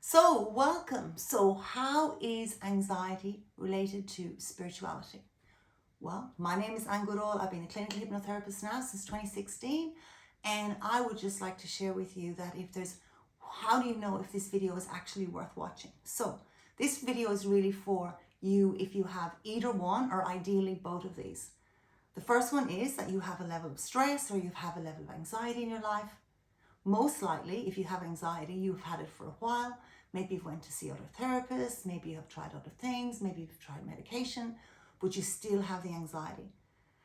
So, welcome. So, how is anxiety related to spirituality? Well, my name is Anne Goodall. I've been a clinical hypnotherapist now since 2016, and I would just like to share with you that how do you know if this video is actually worth watching? So, this video is really for you if you have either one or ideally both of these. The first one is that you have a level of stress or you have a level of anxiety in your life. Most likely, if you have anxiety, you've had it for a while. Maybe you've went to see other therapists, maybe you have tried other things, maybe you've tried medication, but you still have the anxiety.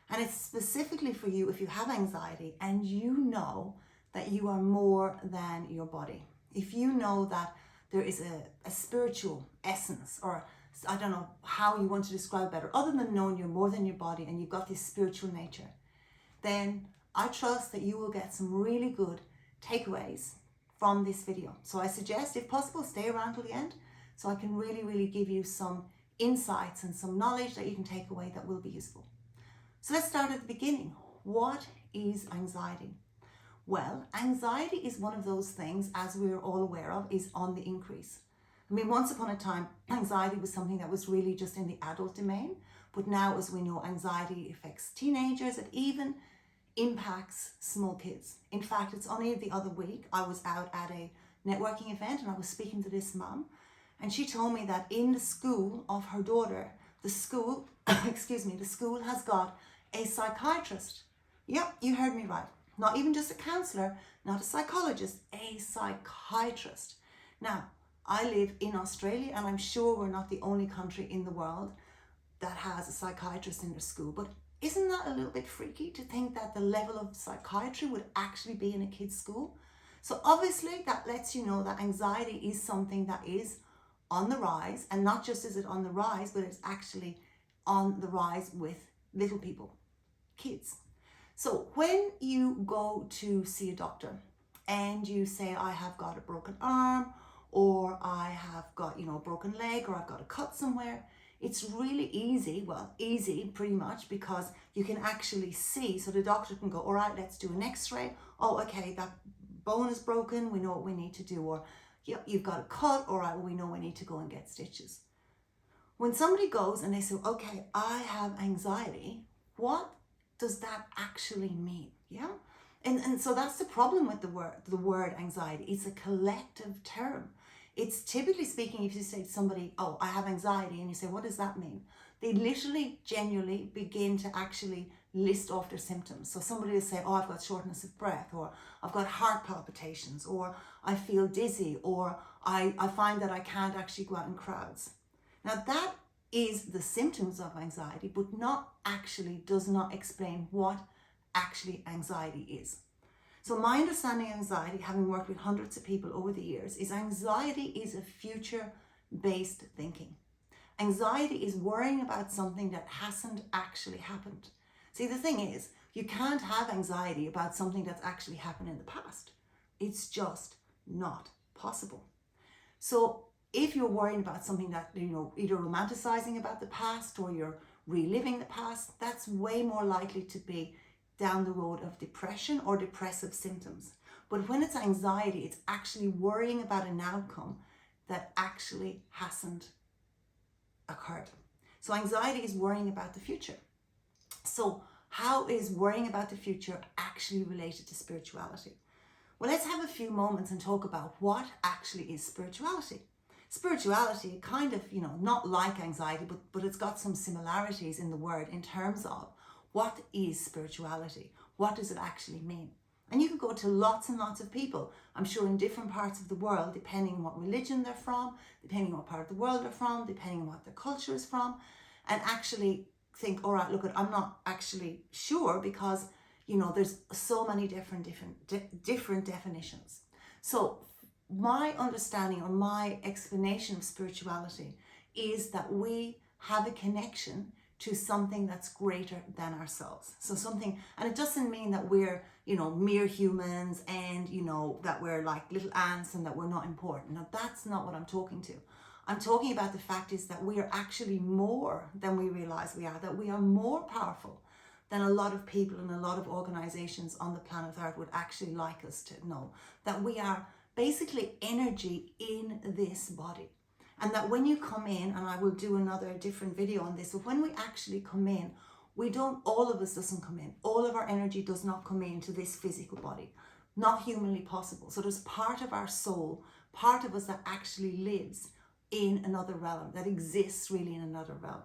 And it's specifically for you if you have anxiety and you know that you are more than your body. If you know that there is a spiritual essence, or I don't know how you want to describe better, other than knowing you're more than your body and you've got this spiritual nature, then I trust that you will get some really good takeaways from this video. So I suggest, if possible, stay around till the end so I can really give you some insights and some knowledge that you can take away that will be useful. So let's start at the beginning. What is anxiety? Well, anxiety is one of those things, as we're all aware of, is on the increase. I mean, once upon a time, anxiety was something that was really just in the adult domain, but now, as we know, anxiety affects teenagers. It even impacts small kids. In fact, it's only the other week I was out at a networking event and I was speaking to this mom, and she told me that in the school of her daughter, the school has got a psychiatrist. Yep, you heard me right. Not even just a counselor, not a psychologist, a psychiatrist. Now, I live in Australia and I'm sure we're not the only country in the world that has a psychiatrist in their school, but isn't that a little bit freaky to think that the level of psychiatry would actually be in a kid's school? So obviously that lets you know that anxiety is something that is on the rise, and not just is it on the rise, but it's actually on the rise with little people, kids. So when you go to see a doctor and you say, I have got a broken arm, or I have got, a broken leg, or I've got a cut somewhere, it's really easy, pretty much, because you can actually see, so the doctor can go, all right, let's do an x-ray. Oh, okay, that bone is broken, we know what we need to do. Or, yeah, you've got a cut, all right, well, we know we need to go and get stitches. When somebody goes and they say, okay, I have anxiety, what does that actually mean? Yeah? And so that's the problem with the word anxiety. It's a collective term. It's typically speaking, if you say to somebody, oh, I have anxiety, and you say, what does that mean? They literally, genuinely begin to actually list off their symptoms. So somebody will say, oh, I've got shortness of breath, or I've got heart palpitations, or I feel dizzy, or I find that I can't actually go out in crowds. Now that is the symptoms of anxiety, but does not explain what actually anxiety is. So my understanding of anxiety, having worked with hundreds of people over the years, is anxiety is a future-based thinking. Anxiety is worrying about something that hasn't actually happened. See, the thing is, you can't have anxiety about something that's actually happened in the past. It's just not possible. So if you're worrying about something that, either romanticizing about the past or you're reliving the past, that's way more likely to be down the road of depression or depressive symptoms. But when it's anxiety, it's actually worrying about an outcome that actually hasn't occurred. So anxiety is worrying about the future. So how is worrying about the future actually related to spirituality? Well, let's have a few moments and talk about what actually is spirituality. Spirituality, kind of, not like anxiety, but it's got some similarities in the word in terms of what is spirituality? What does it actually mean? And you could go to lots and lots of people, I'm sure in different parts of the world, depending on what religion they're from, depending on what part of the world they're from, depending on what their culture is from, and actually think, all right, look, I'm not actually sure because, there's so many different definitions. So my understanding or my explanation of spirituality is that we have a connection to something that's greater than ourselves. So something, and it doesn't mean that we're, mere humans and, that we're like little ants and that we're not important. Now, that's not what I'm talking to. I'm talking about the fact is that we are actually more than we realize we are, that we are more powerful than a lot of people and a lot of organizations on the planet Earth would actually like us to know, that we are basically energy in this body. And that when you come in, and I will do another different video on this, but when we actually come in, all of us doesn't come in. All of our energy does not come into this physical body. Not humanly possible. So there's part of our soul, part of us that actually lives in another realm, that exists really in another realm.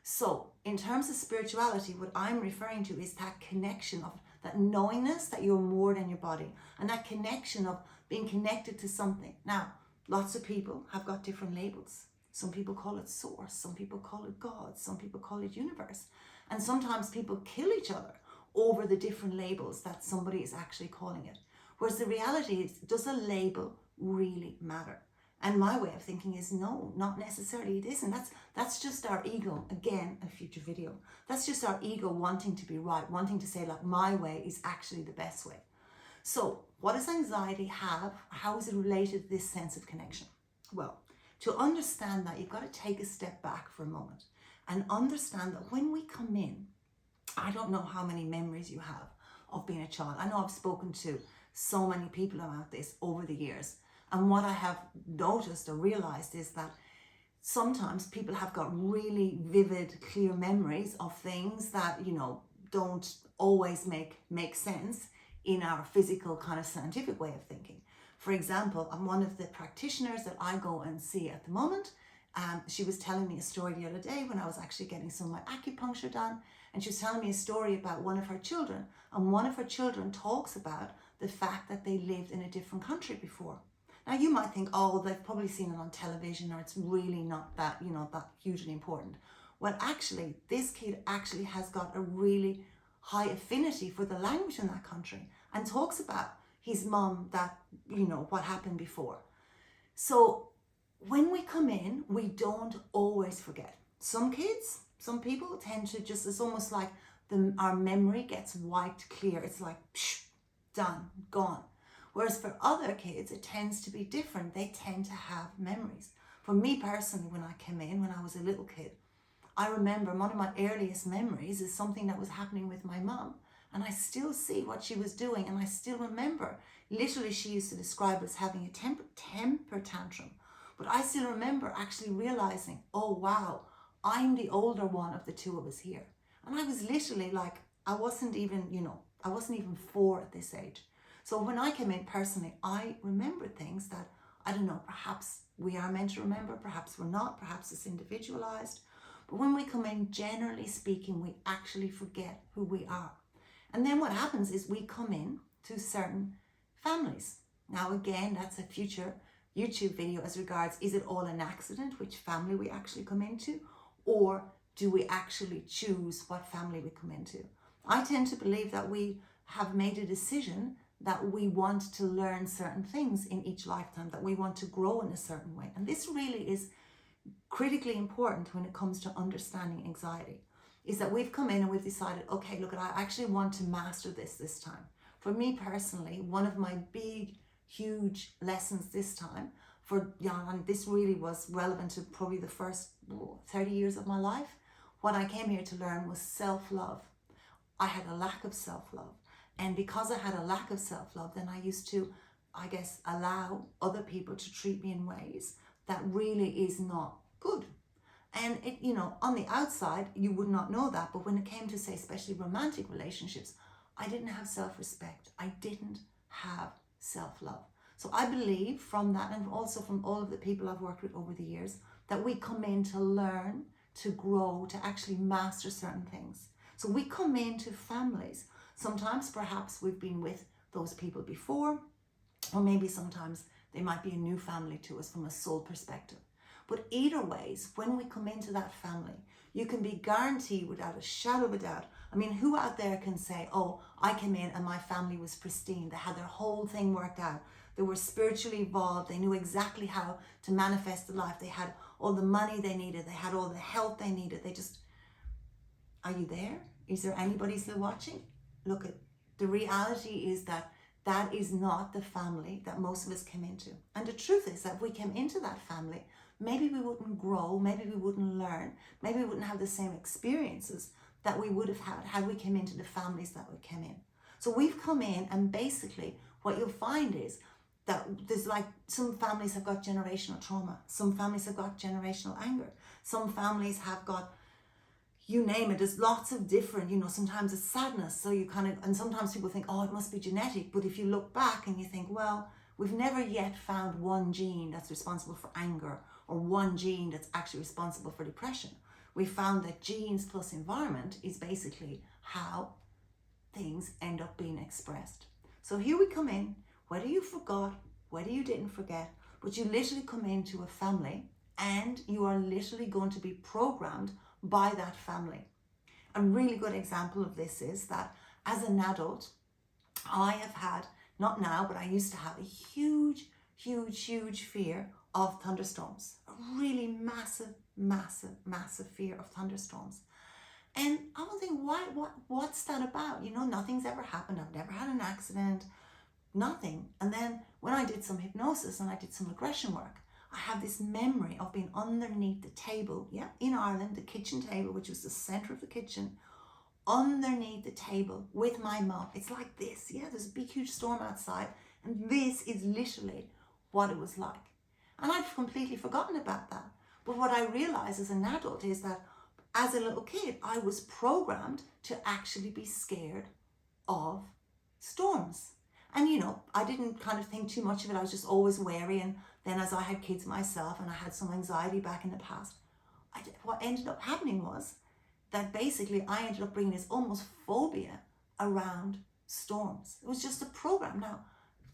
So in terms of spirituality, what I'm referring to is that connection of that knowingness that you're more than your body, and that connection of being connected to something. Now, lots of people have got different labels. Some people call it source, some people call it God, some people call it universe. And sometimes people kill each other over the different labels that somebody is actually calling it. Whereas the reality is, does a label really matter? And my way of thinking is no, not necessarily. It isn't. That's just our ego. Again, a future video. That's just our ego wanting to be right, wanting to say like my way is actually the best way. So what does anxiety have? How is it related to this sense of connection? Well, to understand that, you've got to take a step back for a moment and understand that when we come in, I don't know how many memories you have of being a child. I know I've spoken to so many people about this over the years. And what I have noticed or realized is that sometimes people have got really vivid, clear memories of things that, don't always make sense in our physical kind of scientific way of thinking. For example, I'm one of the practitioners that I go and see at the moment. She was telling me a story the other day when I was actually getting some of my acupuncture done. And she was telling me a story about one of her children. And one of her children talks about the fact that they lived in a different country before. Now you might think, oh, they've probably seen it on television, or it's really not that, that hugely important. Well, actually, this kid actually has got a really high affinity for the language in that country and talks about his mom, that, what happened before. So when we come in, we don't always forget. Some kids, some people tend to just, it's almost like our memory gets wiped clear. It's like, psh, done, gone. Whereas for other kids, it tends to be different. They tend to have memories. For me personally, when I came in, when I was a little kid, I remember one of my earliest memories is something that was happening with my mom. And I still see what she was doing. And I still remember, literally she used to describe it as having a temper tantrum. But I still remember actually realizing, oh, wow, I'm the older one of the two of us here. And I was literally like, I wasn't even 4 at this age. So when I came in personally, I remembered things that, I don't know, perhaps we are meant to remember, perhaps we're not, perhaps it's individualized. But when we come in, generally speaking, we actually forget who we are. And then what happens is we come in to certain families. Now, again, that's a future YouTube video as regards, is it all an accident, which family we actually come into, or do we actually choose what family we come into? I tend to believe that we have made a decision that we want to learn certain things in each lifetime, that we want to grow in a certain way. And this really is critically important when it comes to understanding anxiety, is that we've come in and we've decided, okay, look, I actually want to master this time. For me personally, one of my big, huge lessons this time, and this really was relevant to probably the first 30 years of my life, what I came here to learn was self-love. I had a lack of self-love. And because I had a lack of self-love, then I used to, I guess, allow other people to treat me in ways that really is not good. And it, on the outside, you would not know that. But when it came to, say, especially romantic relationships, I didn't have self-respect. I didn't have self-love. So I believe from that, and also from all of the people I've worked with over the years, that we come in to learn, to grow, to actually master certain things. So we come into families. Sometimes perhaps we've been with those people before, or maybe sometimes they might be a new family to us from a soul perspective. But either ways, when we come into that family, you can be guaranteed without a shadow of a doubt. I mean, who out there can say, oh, I came in and my family was pristine. They had their whole thing worked out. They were spiritually evolved. They knew exactly how to manifest the life. They had all the money they needed. They had all the help they needed. Are you there? Is there anybody still watching? Look, the reality is that that is not the family that most of us came into. And the truth is that if we came into that family, maybe we wouldn't grow, maybe we wouldn't learn, maybe we wouldn't have the same experiences that we would have had we came into the families that we came in. So we've come in, and basically what you'll find is that there's like some families have got generational trauma, some families have got generational anger, some families have got, you name it, there's lots of different, sometimes it's sadness. So you kind of, and sometimes people think, oh, it must be genetic. But if you look back and you think, well, we've never yet found one gene that's responsible for anger or one gene that's actually responsible for depression. We found that genes plus environment is basically how things end up being expressed. So here we come in, whether you forgot, whether you didn't forget, but you literally come into a family and you are literally going to be programmed by that family. A really good example of this is that as an adult, I have had, not now, but I used to have a huge fear of thunderstorms. A really massive fear of thunderstorms. And I was thinking, what's that about? Nothing's ever happened. I've never had an accident, nothing. And then when I did some hypnosis and I did some regression work, I have this memory of being underneath the table, in Ireland, the kitchen table, which was the center of the kitchen, underneath the table with my mom. It's like this, there's a big, huge storm outside, and this is literally what it was like. And I'd completely forgotten about that. But what I realized as an adult is that as a little kid, I was programmed to actually be scared of storms. And, I didn't kind of think too much of it. I was just always wary. And then as I had kids myself and I had some anxiety back in the past, what ended up happening was that basically I ended up bringing this almost phobia around storms. It was just a program. Now,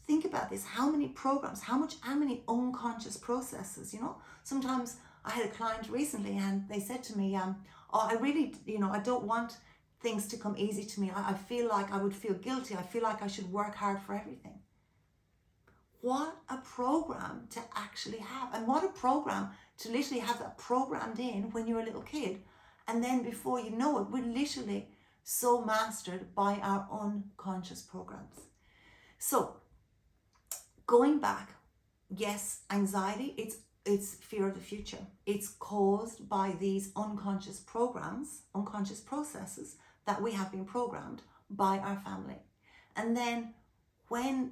think about this. How many programs, how many unconscious processes, Sometimes I had a client recently and they said to me, I really, I don't want things to come easy to me. I feel like I would feel guilty. I feel like I should work hard for everything. What a program to actually have, and what a program to literally have that programmed in when you're a little kid. And then before you know it, we're literally so mastered by our unconscious programs. So going back, yes, anxiety, it's fear of the future. It's caused by these unconscious programs, unconscious processes that we have been programmed by our family. And then when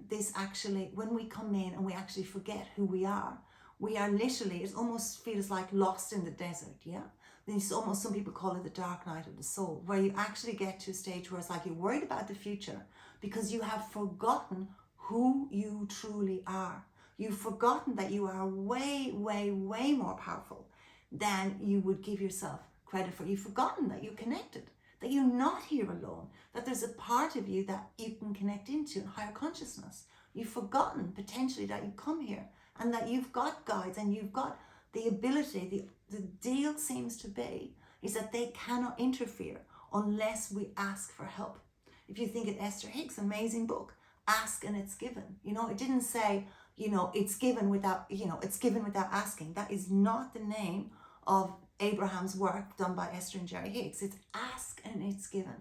we come in and we actually forget who we are literally, it almost feels like lost in the desert, Then it's almost, some people call it the dark night of the soul, where you actually get to a stage where it's like you're worried about the future because you have forgotten who you truly are. You've forgotten that you are way more powerful than you would give yourself credit for. You've forgotten that you're connected, that you're not here alone, that there's a part of you that you can connect into in higher consciousness. You've forgotten potentially that you come here and that you've got guides and you've got the ability. The deal seems to be is that they cannot interfere unless we ask for help. If you think of Esther Hicks' amazing book, Ask and It's Given. It didn't say, it's given without, it's given without asking. That is not the name of Abraham's work done by Esther and Jerry Hicks. It's ask and it's given.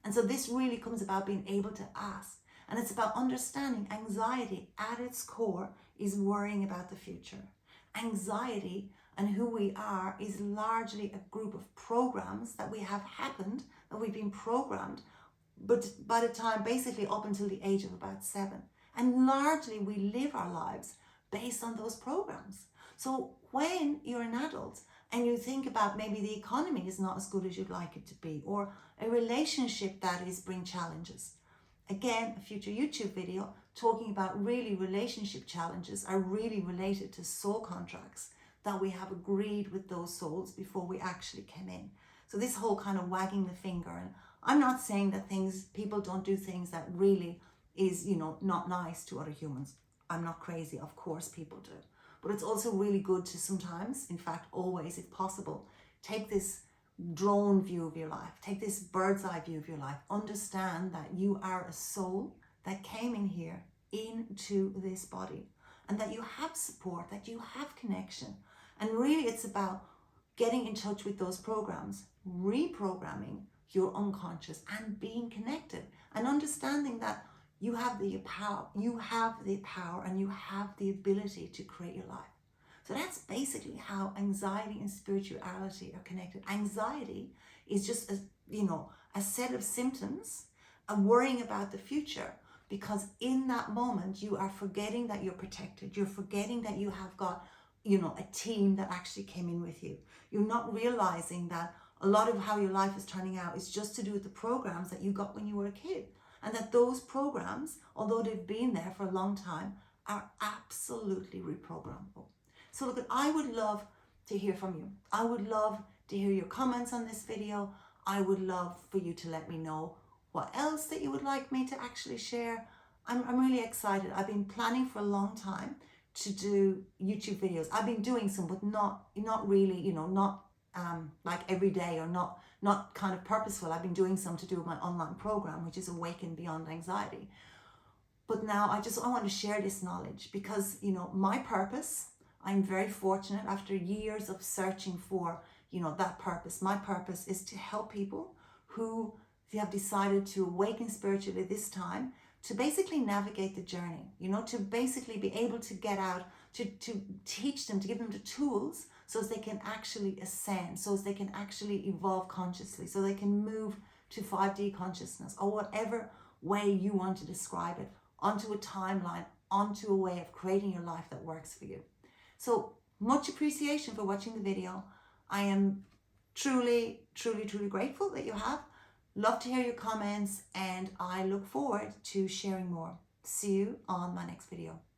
And so this really comes about being able to ask. And it's about understanding anxiety at its core is worrying about the future. Anxiety and who we are is largely a group of programs that we have happened, that we've been programmed, but by the time basically up until the age of about 7. And largely we live our lives based on those programs. So when you're an adult and you think about maybe the economy is not as good as you'd like it to be, or a relationship that is bring challenges. Again, a future YouTube video talking about really relationship challenges are really related to soul contracts that we have agreed with those souls before we actually came in. So this whole kind of wagging the finger, and I'm not saying that people don't do things that really is, not nice to other humans. I'm not crazy, of course people do. But it's also really good to sometimes, in fact always if possible, take this drone view of your life, take this bird's eye view of your life, understand that you are a soul that came in here into this body, and that you have support, that you have connection. And really it's about getting in touch with those programs, reprogramming your unconscious and being connected and understanding that you have the power and you have the ability to create your life. So that's basically how anxiety and spirituality are connected. Anxiety is just a set of symptoms and worrying about the future because in that moment you are forgetting that you're protected. You're forgetting that you have got, you know, a team that actually came in with you. You're not realizing that a lot of how your life is turning out is just to do with the programs that you got when you were a kid. And that those programs, although they've been there for a long time, are absolutely reprogrammable. So look, I would love to hear from you. I would love to hear your comments on this video. I would love for you to let me know what else that you would like me to actually share. I'm really excited. I've been planning for a long time to do YouTube videos. I've been doing some, but not really, you know, not like every day, or not kind of purposeful. I've been doing some to do with my online program, which is Awaken Beyond Anxiety. But now I want to share this knowledge because, you know, my purpose, I'm very fortunate after years of searching for, you know, that purpose. My purpose is to help people who have decided to awaken spiritually this time, to basically navigate the journey, you know, to basically be able to get out, to teach them, to give them the tools so as they can actually ascend, so as they can actually evolve consciously, so they can move to 5D consciousness, or whatever way you want to describe it, onto a timeline, onto a way of creating your life that works for you. So much appreciation for watching the video. I am truly, truly, truly grateful that you have. Love to hear your comments, and I look forward to sharing more. See you on my next video.